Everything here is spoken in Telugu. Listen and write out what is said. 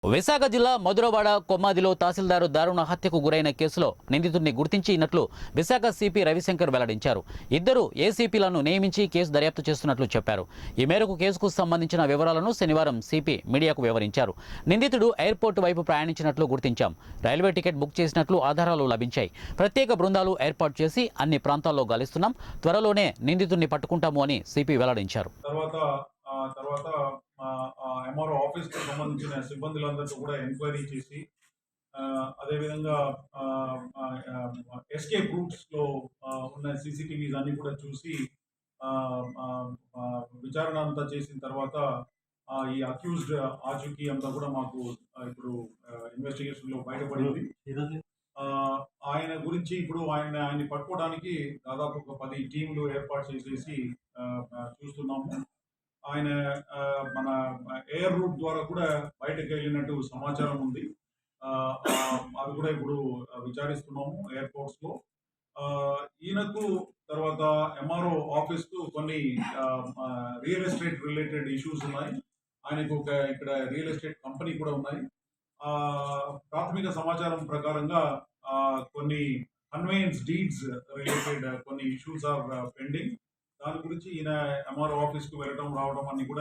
విశాఖ జిల్లా మధురవాడ కొమ్మాదిలో తహసీల్దారు దారుణ హత్యకు గురైన కేసులో నిందితుడిని గుర్తించినట్లు విశాఖ సిపి రవిశంకర్ వెల్లడించారు. ఇద్దరు ఏసీపీలను నియమించి కేసు దర్యాప్తు చేస్తున్నట్లు చెప్పారు. ఈ మేరకు కేసుకు సంబంధించిన వివరాలను శనివారం సిపి మీడియాకు వివరించారు. నిందితుడు ఎయిర్పోర్టు వైపు ప్రయాణించినట్లు గుర్తించాం. రైల్వే టికెట్ బుక్ చేసినట్లు ఆధారాలు లభించాయి. ప్రత్యేక బృందాలు ఏర్పాటు చేసి అన్ని ప్రాంతాల్లో గాలిస్తున్నాం. త్వరలోనే నిందితుడిని పట్టుకుంటాము అని సిపి వెల్లడించారు. తర్వాత ఎంఆర్ఓ ఆఫీస్కి సంబంధించిన సిబ్బందులందరితో కూడా ఎంక్వైరీ చేసి అదేవిధంగా ఎస్కేప్ రూట్స్లో ఉన్న సీసీటీవీస్ అన్ని కూడా చూసి విచారణ అంతా చేసిన తర్వాత ఈ అక్యూజ్డ్ ఆచూకీ అంతా కూడా మాకు ఇప్పుడు ఇన్వెస్టిగేషన్లో బయటపడింది. ఆయన గురించి ఇప్పుడు ఆయన్ని పట్టుకోవడానికి దాదాపు ఒక 10 టీంలు ఏర్పాటు చేసేసి చూస్తున్నాము. ఆయన మన ఎయిర్ రూట్ ద్వారా కూడా బయటకు వెళ్ళినట్టు సమాచారం ఉంది. అది కూడా ఇప్పుడు విచారిస్తున్నాము ఎయిర్పోర్ట్స్లో. ఈయనకు తర్వాత ఎంఆర్ఓ ఆఫీస్కు కొన్ని రియల్ ఎస్టేట్ రిలేటెడ్ ఇష్యూస్ ఉన్నాయి. ఆయనకు ఇక్కడ రియల్ ఎస్టేట్ కంపెనీ కూడా ఉన్నాయి. ప్రాథమిక సమాచారం ప్రకారంగా కొన్ని కన్వేయన్స్ డీడ్స్ రిలేటెడ్ కొన్ని ఇష్యూస్ ఆర్ పెండింగ్. దాని గురించి ఈయన ఎంఆర్ఓ ఆఫీస్కు వెళ్ళడం రావడం అన్ని కూడా